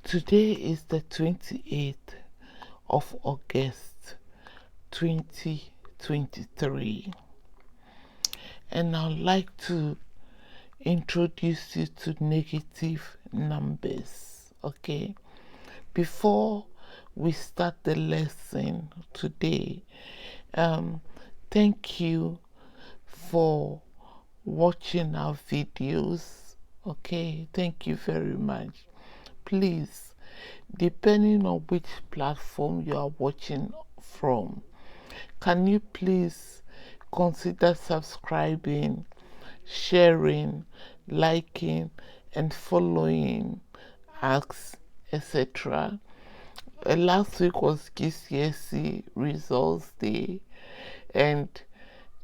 Today is the 28th of August 2023, and I'd like to introduce you to negative numbers. Okay, before we start the lesson today, thank you for watching our videos. Okay, thank you very much. Please, depending on which platform you are watching from, can you please consider subscribing, sharing, liking, and following us, etc. Last week was Gcse results day, and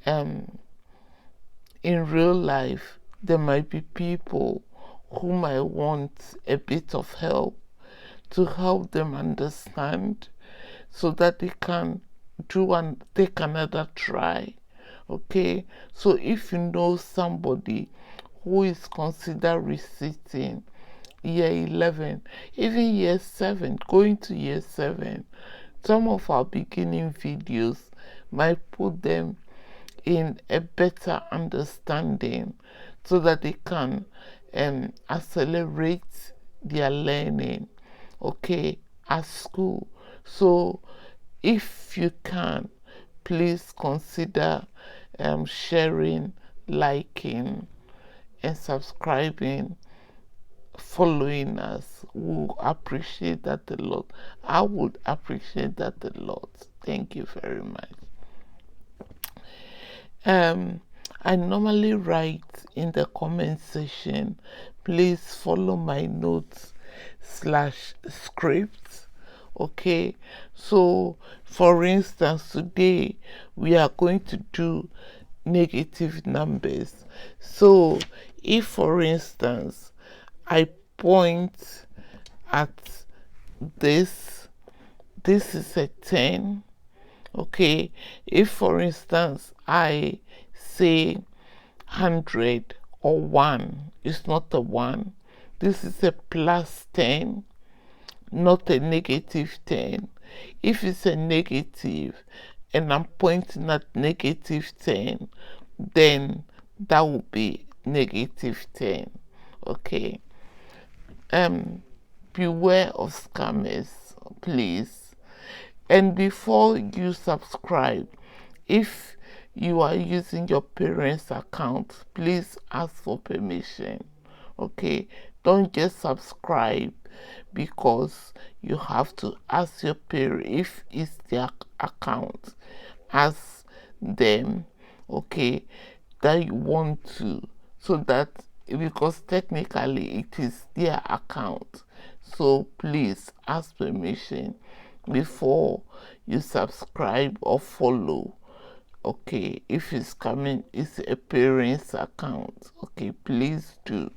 in real life there might be people who might want a bit of help to help them understand so that they can do and take another try. Okay, so if you know somebody who is considered resitting year 11, even year 7, going to year 7, some of our beginning videos might put them in a better understanding so that they can accelerate their learning, okay, at school. So if you can, please consider sharing, liking, and subscribing, following us. We'll appreciate that a lot. I would appreciate that a lot. Thank you very much. I normally write in the comment section, please follow my notes / scripts. Okay, so for instance, today we are going to do negative numbers. So if, for instance, I point at this is a 10. Okay, if for instance I say 100 or 1, it's not a 1. This is a plus 10, not a negative 10. If it's a negative and I'm pointing at negative 10, then that will be negative 10. Okay. Beware of scammers, please. And before you subscribe, if you are using your parents' account, please ask for permission. Okay, don't just subscribe because you have to ask your parent if it's their account. Ask them, okay, that you want to, so that, because technically it is their account. So please ask permission before you subscribe or follow. Okay, if it's coming, it's a parent's account. Okay, please do.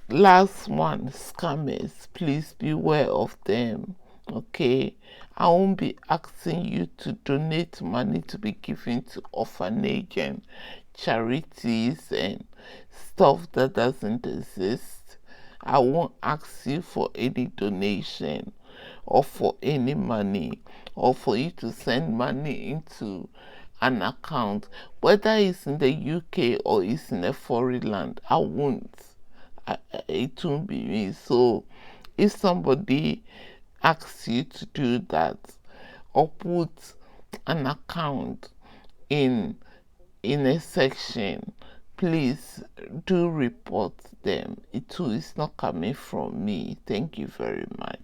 Last one, scammers, please beware of them. Okay, I won't be asking you to donate money to be given to orphanage and charities and stuff that doesn't exist. I won't ask you for any donation or for any money or for you to send money into an account, whether it's in the UK or it's in a foreign land. I won't. It won't be me. So if somebody asks you to do that or put an account in a section, please do report them. It too is not coming from me. Thank you very much.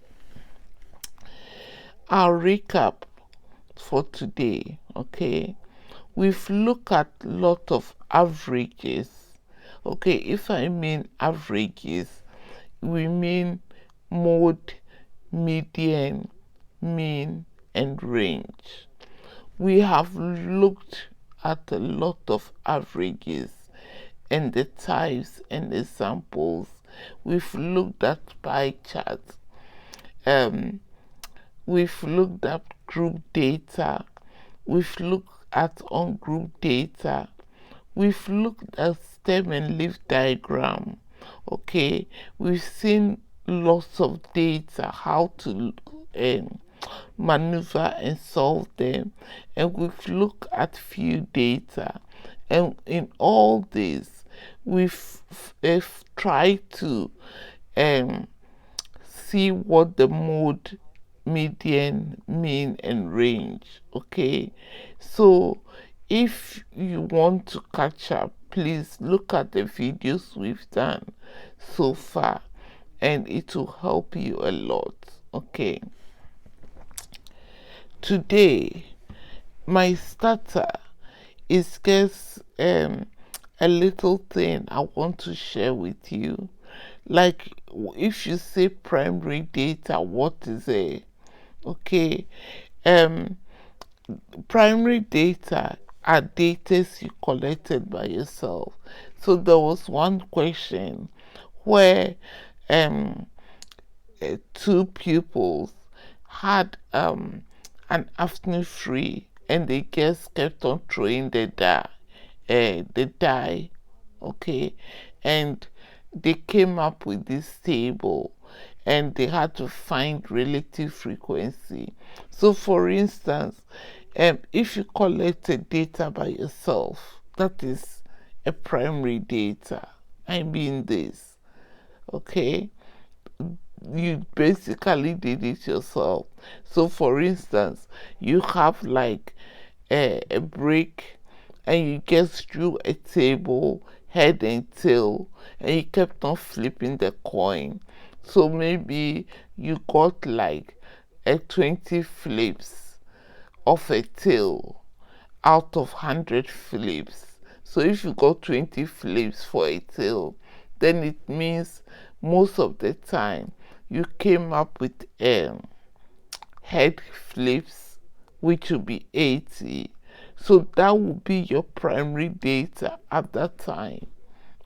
I'll recap for today. Okay, we've looked at a lot of averages. Okay, if I mean averages, we mean mode, median, mean, and range. We have looked at a lot of averages and the types and examples. We've looked at pie charts. We've looked at group data. We've looked at on-group data. We've looked at stem and leaf diagram. Okay, we've seen lots of data, how to maneuver and solve them, and we've looked at few data, and in all this we've tried to um, see what the mode, median, mean, and range. Okay, so if you want to catch up, please look at the videos we've done so far, and it will help you a lot. Okay, today my starter is just a little thing I want to share with you. Like, if you say primary data, what is it? Okay, um primary data are data you collected by yourself. So there was one question where um two pupils had an afternoon free, and they just kept on throwing the die, okay, and they came up with this table, and they had to find relative frequency. So for instance, if you collected data by yourself, that is a primary data. I mean this, okay, you basically did it yourself. So for instance, you have like a brick, and you just drew a table, head and tail, and you kept on flipping the coin. So maybe you got like a 20 flips of a tail out of 100 flips. So if you got 20 flips for a tail, then it means most of the time you came up with head flips, which will be 80. So that will be your primary data at that time.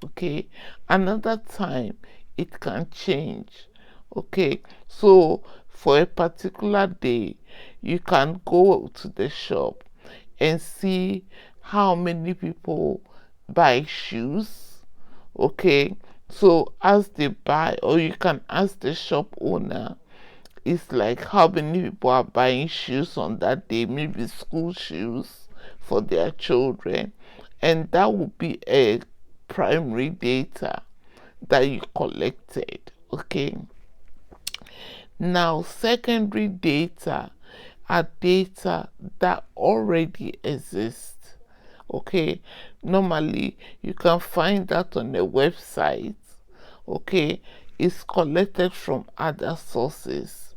Okay, another time it can change. Okay, so for a particular day, you can go to the shop and see how many people buy shoes. Okay, so as they buy, or you can ask the shop owner, it's like how many people are buying shoes on that day, maybe school shoes for their children, and that would be a primary data that you collected. Okay, now secondary data are data that already exist. Okay, normally you can find that on a website. Okay, it's collected from other sources.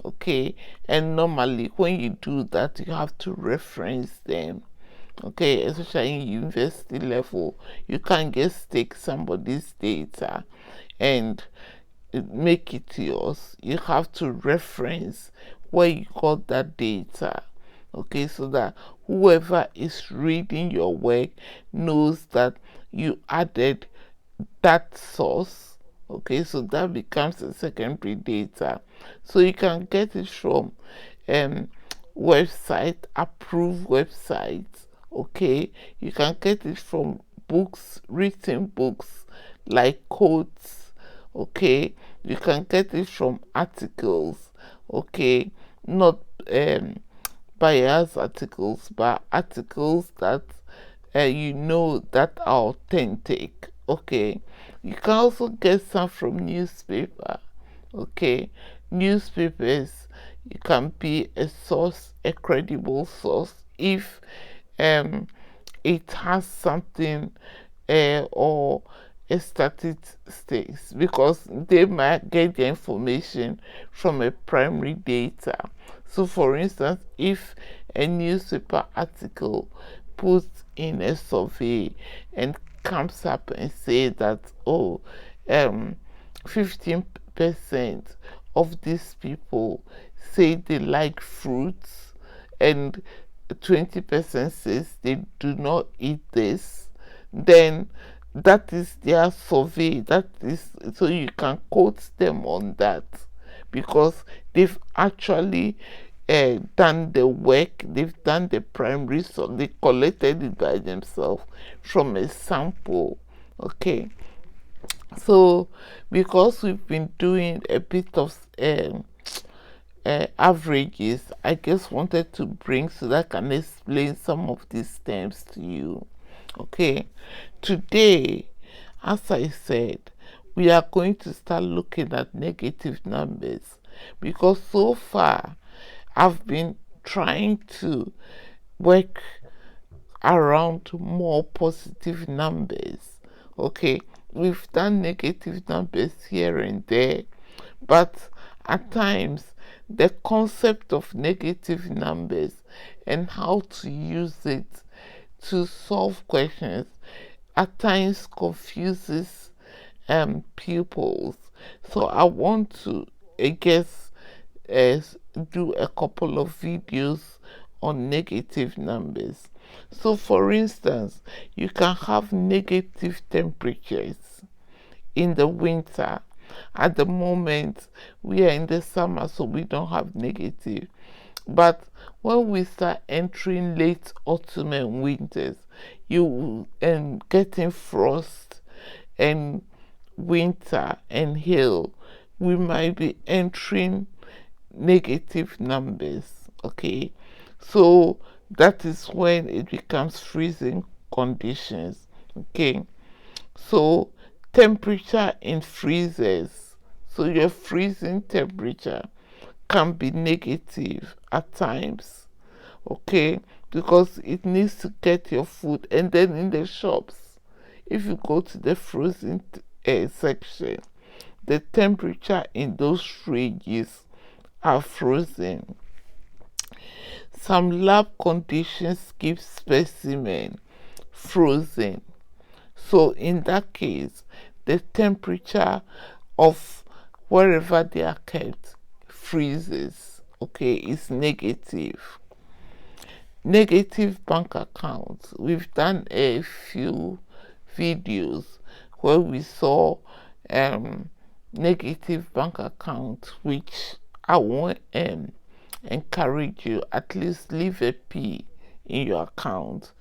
Okay, and normally when you do that, you have to reference them. Okay, especially in university level, you can't just take somebody's data and make it yours. You have to reference where you got that data. Okay, so that whoever is reading your work knows that you added that source. Okay, so that becomes a secondary data. So you can get it from um, website, approved websites. Okay, you can get it from books, written books like quotes. Okay, you can get it from articles. Okay, not bias articles, but articles that you know that are authentic. Okay, you can also get some from newspaper. Okay, newspapers, you can be a source, a credible source, if it has something or a statistics, because they might get the information from a primary data. So for instance, if a newspaper article puts in a survey and comes up and say that, oh, 15% of these people say they like fruits, and 20% says they do not eat this, then that is their survey. That is, so you can quote them on that, because they've actually done the work, they've done the primary, so they collected it by themselves from a sample. Okay, So because we've been doing a bit of averages, I just wanted to bring so that I can explain some of these terms to you. Okay, today, as I said, we are going to start looking at negative numbers, because so far I've been trying to work around more positive numbers. Okay, we've done negative numbers here and there, but at times the concept of negative numbers and how to use it to solve questions at times confuses pupils. So I want to, I guess, uh, do a couple of videos on negative numbers. So for instance, you can have negative temperatures in the winter. At the moment, we are in the summer, so we don't have negative. But when we start entering late autumn and winters, you and getting frost and winter and hail, we might be entering negative numbers. Okay, so that is when it becomes freezing conditions. Okay, so temperature in freezers, so your freezing temperature can be negative at times. Okay, because it needs to get your food. And then in the shops, if you go to the frozen section, the temperature in those fridges are frozen. Some lab conditions keep specimen frozen. So in that case, the temperature of wherever they are kept freezes. Okay, it's negative. Negative bank accounts. We've done a few videos where we saw negative bank accounts, which I won't encourage you. At least leave a P in your account.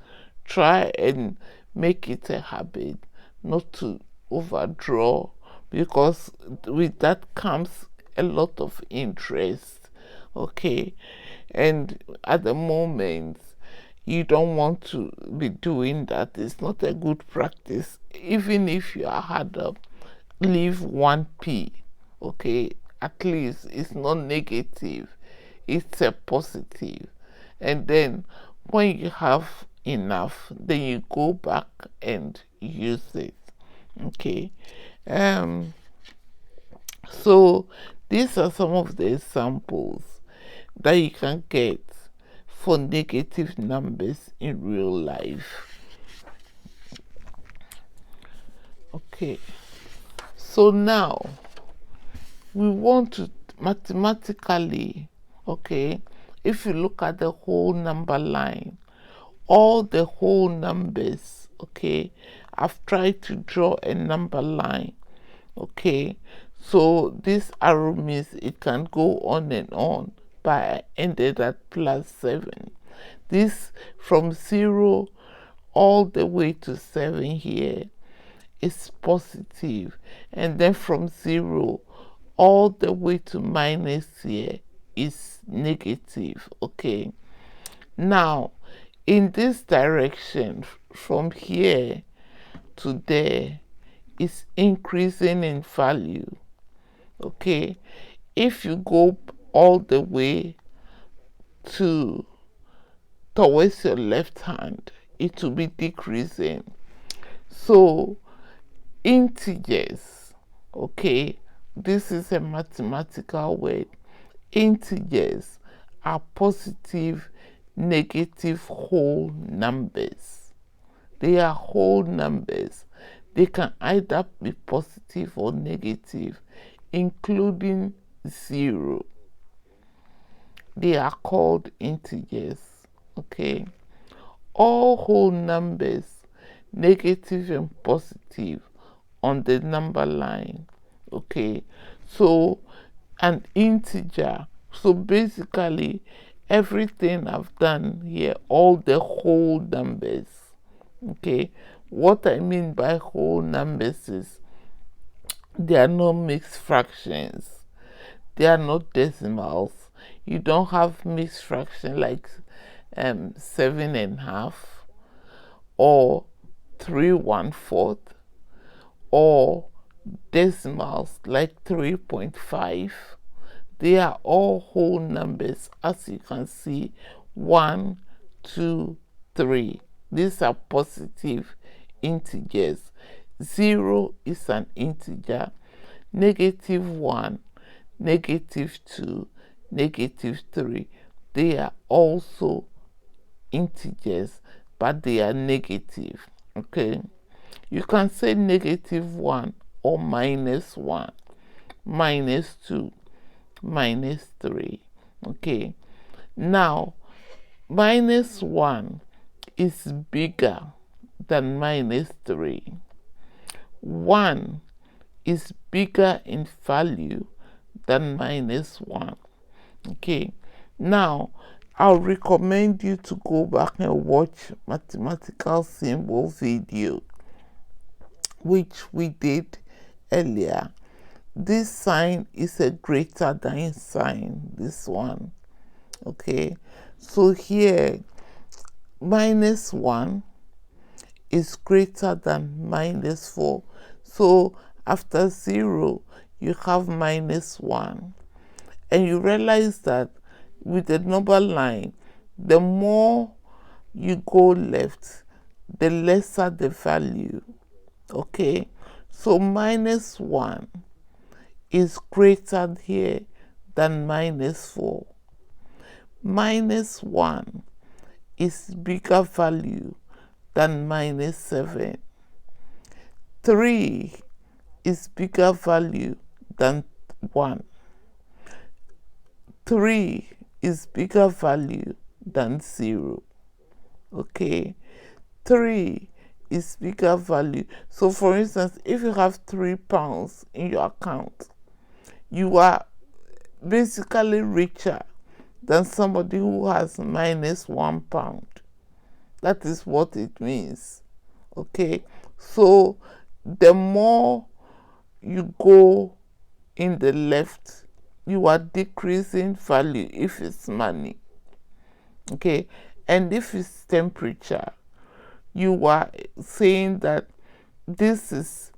Try and make it a habit not to overdraw, because with that comes a lot of interest. Okay, and at the moment you don't want to be doing that. It's not a good practice. Even if you are hard up, leave 1p. Okay, at least it's not negative, it's a positive. And then when you have enough, then you go back and use it. Okay, so these are some of the examples that you can get for negative numbers in real life. Okay, so now we want to mathematically, okay, if you look at the whole number line, all the whole numbers, okay, I've tried to draw a number line. Okay, so this arrow means it can go on and on, but I ended at +7. This from 0 all the way to 7 here is positive, and then from 0 all the way to minus here is negative. Okay, now in this direction from here to there is increasing in value. Okay, if you go all the way to towards your left hand, it will be decreasing. So integers, okay, this is a mathematical word. Integers are positive, negative whole numbers. They are whole numbers. They can either be positive or negative, including 0. They are called integers. Okay, all whole numbers, negative and positive, on the number line. Okay, so an integer, so basically everything I've done here, all the whole numbers. Okay, what I mean by whole numbers is They are not mixed fractions. They are not decimals. You don't have mixed fraction like 7.5 or 3/1/4 or decimals like 3.5. They are all whole numbers, as you can see. 1, 2, 3. These are positive integers. 0 is an integer. -1, -2, -3. They are also integers, but they are negative. Okay, you can say -1 or -1, -2, -3. Okay, now -1 is bigger than -3. 1 is bigger in value than -1. Okay, now I'll recommend you to go back and watch mathematical symbol video, which we did earlier. This sign is a greater than sign, this one. Okay, so here -1 is greater than -4. So after 0, you have -1. And you realize that with the number line, the more you go left, the lesser the value. Okay, so -1 is greater here than -4. -1 is bigger value than -7. 3 is bigger value than 1. 3 is bigger value than 0. Okay, 3 is bigger value. So for instance, if you have £3 in your account, you are basically richer than somebody who has -1 pound. That is what it means. Okay, so the more you go in the left, you are decreasing value if it's money. Okay, and if it's temperature, you are saying that this is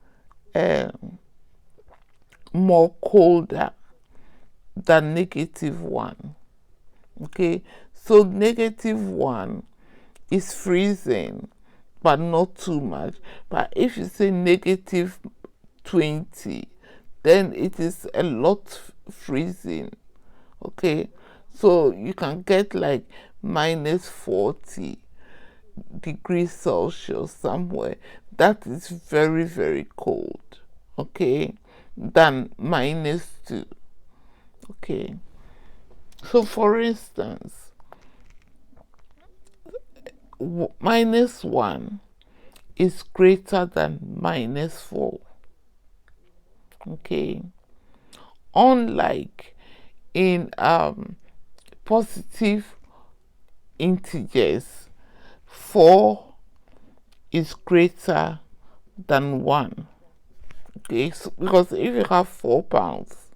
more colder than -1. Okay, so -1 is freezing, but not too much. But if you say -20, then it is a lot freezing. Okay, so you can get like -40 degrees Celsius somewhere. That is very, very cold. Okay, than -2. Okay, so for instance, -1 is greater than -4. Okay, unlike in positive integers, 4 is greater than 1. Okay, so because if you have £4,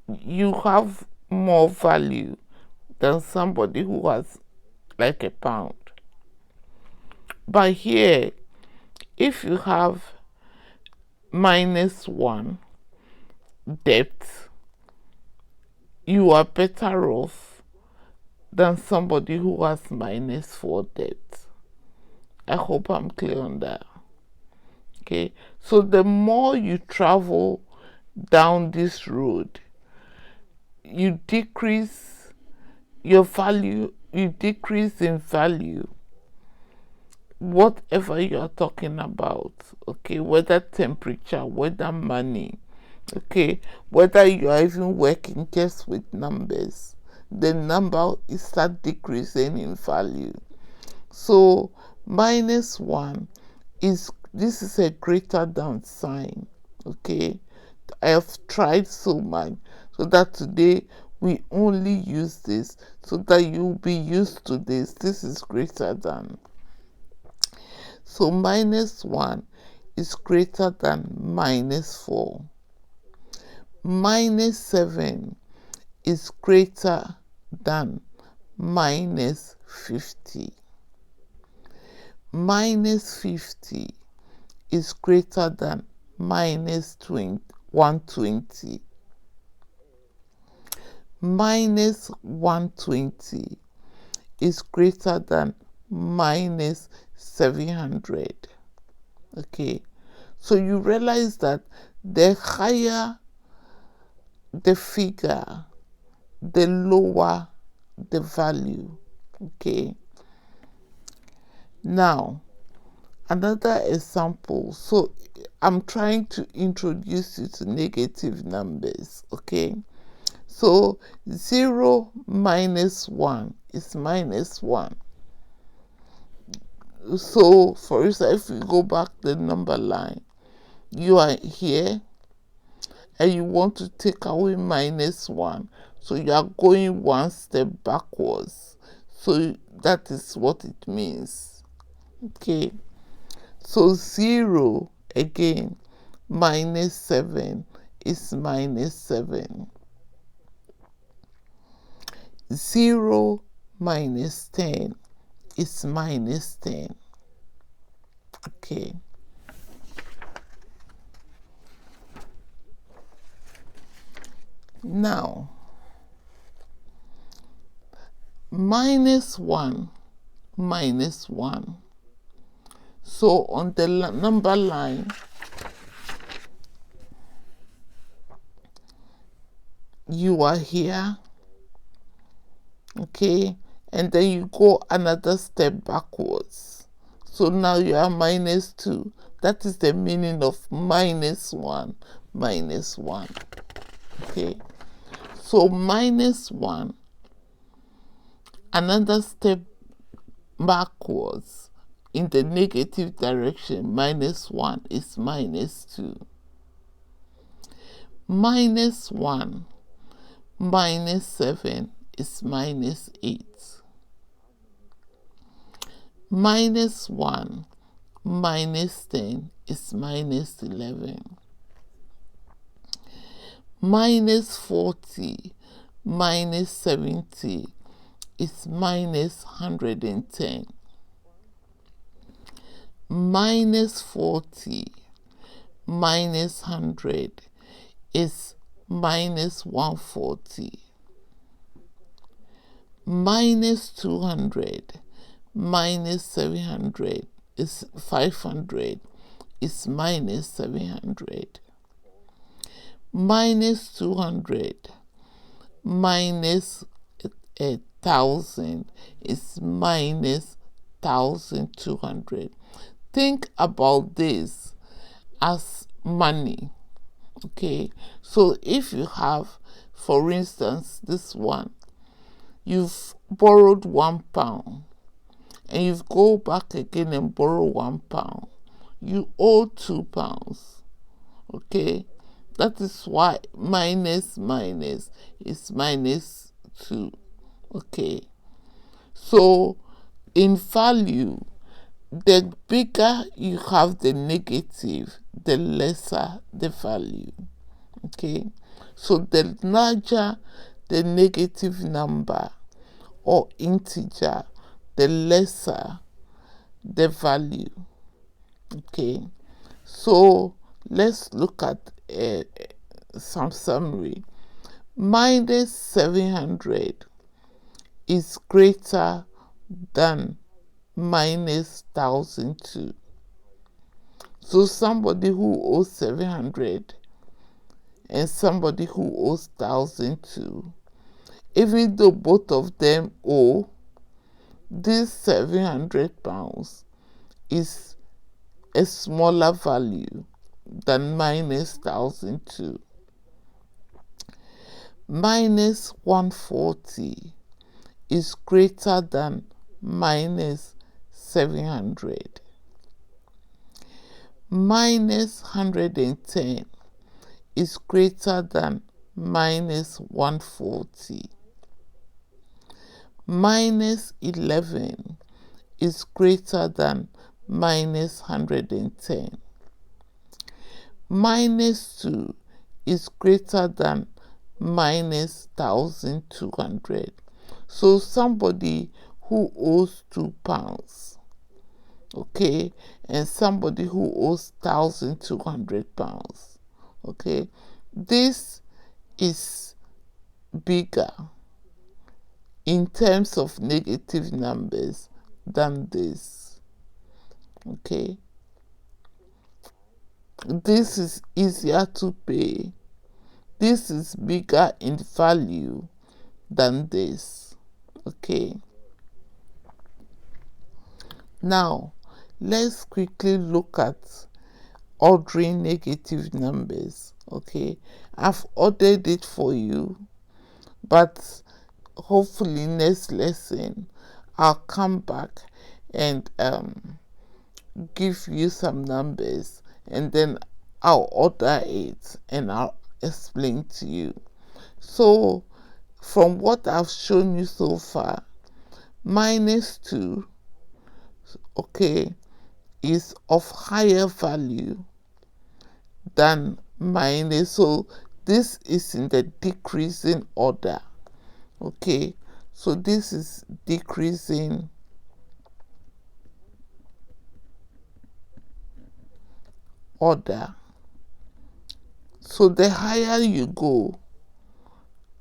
you have more value than somebody who has like a pound. But here, if you have -1 debt, you are better off than somebody who has -4 debt. I hope I'm clear on that. Okay, so the more you travel down this road, you decrease your value, you decrease in value, whatever you are talking about. Okay, whether temperature, whether money, okay, whether you are even working just with numbers, the number is start decreasing in value. So -1 is, this is a greater than sign. Okay, I have tried so much so that today we only use this so that you'll be used to this. This is greater than. So -1 is greater than minus 4. Minus 7 is greater than minus 50. Minus 50 is greater than minus 120. Minus 120 is greater than minus 700. Okay, so you realize that the higher the figure, the lower the value. Okay, now another example. So I'm trying to introduce you to negative numbers. Okay, so 0 minus 1 is minus 1. So for instance, if we go back the number line, you are here and you want to take away minus 1, so you are going one step backwards. So that is what it means. Okay, so 0 again minus 7 is minus 7. 0 minus 10 is minus 10. Okay, now minus 1 minus 1. So on the number line, you are here, okay, and then you go another step backwards. So now you are minus 2. That is the meaning of minus 1 minus 1. Okay, so minus 1, another step backwards in the negative direction, minus 1 is minus 2. Minus 1 minus 7 is minus 8. Minus 1 minus 10 is minus 11. Minus 40 minus 70 is minus 110. Minus 40 minus 100 is minus 140. Minus 200 minus 700 is 500 is minus 700. Minus 200 minus 1,000 is minus 1,200. Think about this as money. Okay, so if you have, for instance, this one, you've borrowed £1 and you go back again and borrow £1, you owe £2. Okay, that is why minus minus is minus 2. Okay, so in value, the bigger you have the negative, the lesser the value. Okay, so the larger the negative number or integer, the lesser the value. Okay, so let's look at some summary. Minus 700 is greater than minus 1,002. So somebody who owes 700 and somebody who owes 1,002, even though both of them owe, this £700 is a smaller value than minus 1,002. Minus 140 is greater than minus 700. Minus 110 is greater than minus 140. Minus 11 is greater than minus 110. minus 2 is greater than minus 1,200. So somebody who owes £2, okay, and somebody who owes £1,200, okay, this is bigger in terms of negative numbers than this, okay. This is easier to pay. This is bigger in value than this, okay. Now let's quickly look at ordering negative numbers, okay. I've ordered it for you, but hopefully next lesson I'll come back and give you some numbers, and then I'll order it and I'll explain to you. So from what I've shown you so far, minus 2, okay, is of higher value than minus, so this is in the decreasing order, okay. So this is decreasing order. So the higher you go,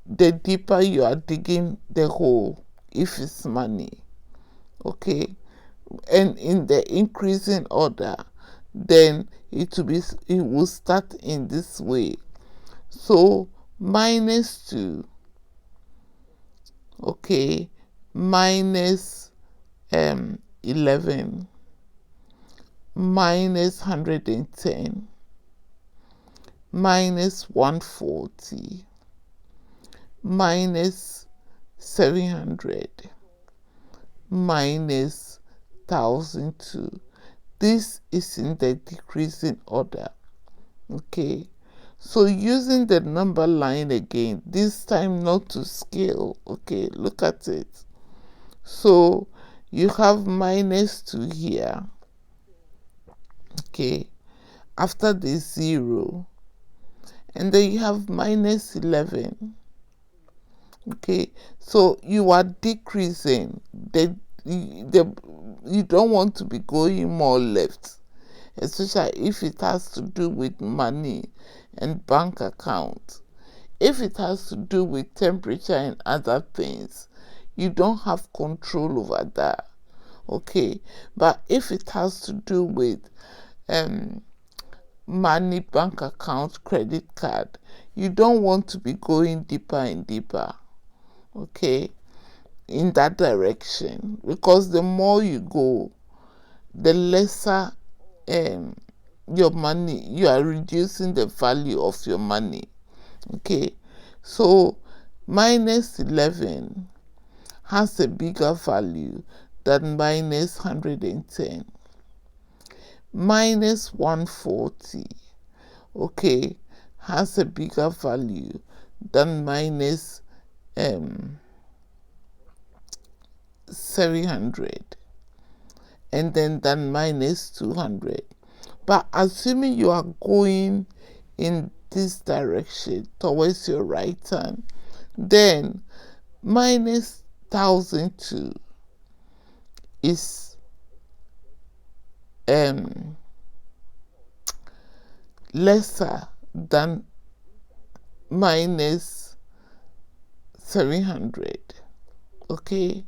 the deeper you are digging the hole if it's money, okay. And in the increasing order, then it will start in this way. So minus 2, okay, minus 11, minus 110, minus 140, minus 700, minus 1,002. This is in the decreasing order, okay. So using the number line again, this time not to scale, okay, look at it. So you have minus 2 here, okay, after the 0, and then you have minus 11, okay. So you are decreasing you don't want to be going more left, especially if it has to do with money and bank account. If it has to do with temperature and other things, you don't have control over that, okay. But if it has to do with money, bank account, credit card, you don't want to be going deeper and deeper, okay, in that direction, because the more you go, the lesser your money, you are reducing the value of your money, okay. So minus 11 has a bigger value than minus 110. Minus 140, okay, has a bigger value than minus 700, and then than minus 200. But assuming you are going in this direction towards your right hand, then minus 1,002 is lesser than minus 700, okay,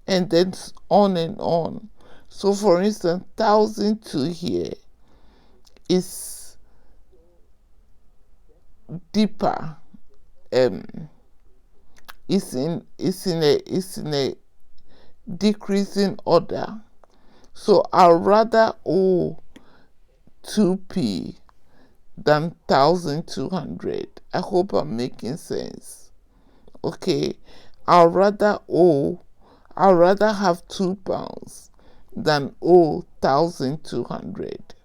and then on and on. So for instance, 1,002 here is deeper, it's in a decreasing order. So I'd rather owe 2p than 1,200. I hope I'm making sense, okay. I'd rather have £2 than owe 1,200.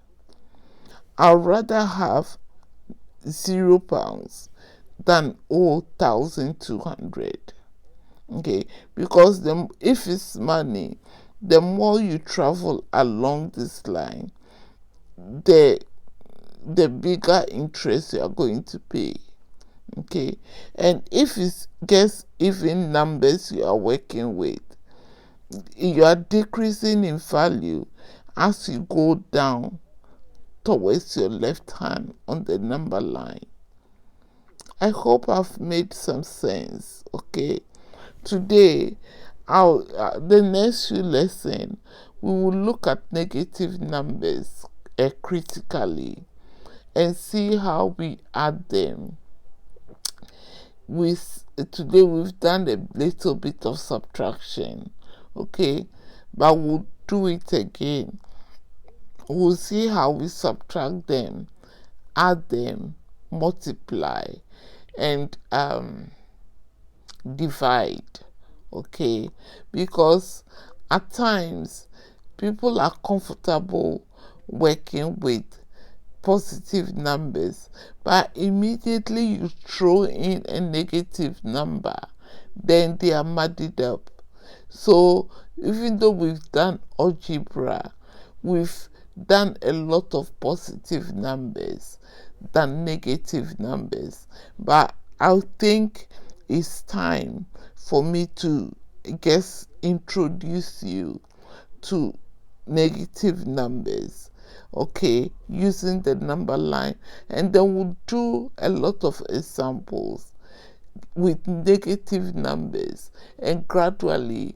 I'd rather have £0 than owe 1,200, okay. Because if it's money, the more you travel along this line, the the bigger interest you are going to pay. Okay, and if it's just even numbers you are working with, you are decreasing in value as you go down towards your left hand on the number line. I hope I've made some sense. Okay, today the next few lessons we will look at negative numbers critically and see how we add them. Today we've done a little bit of subtraction, okay, but we'll do it again. We'll see how we subtract them, add them, multiply, and divide. Okay, because at times people are comfortable working with positive numbers, but immediately you throw in a negative number, then they are muddied up. So even though we've done algebra, we've done a lot of positive numbers than negative numbers, but I think it's time for me to introduce you to negative numbers, okay, using the number line, and then we'll do a lot of examples with negative numbers and gradually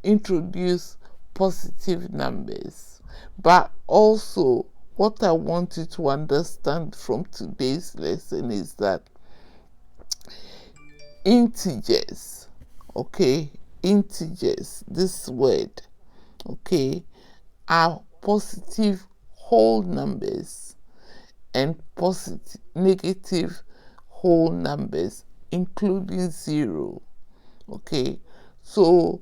introduce positive numbers. But also, what I want you to understand from today's lesson is that integers, okay, integers, this word, okay, are positive whole numbers and positive negative whole numbers, including 0. Okay, so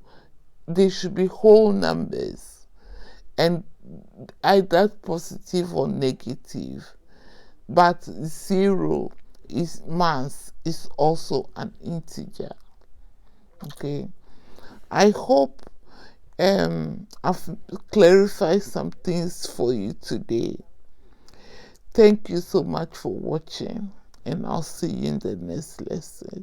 they should be whole numbers and either positive or negative, but 0 is mass, is also an integer. Okay, I hope I've clarified some things for you today. Thank you so much for watching, and I'll see you in the next lesson.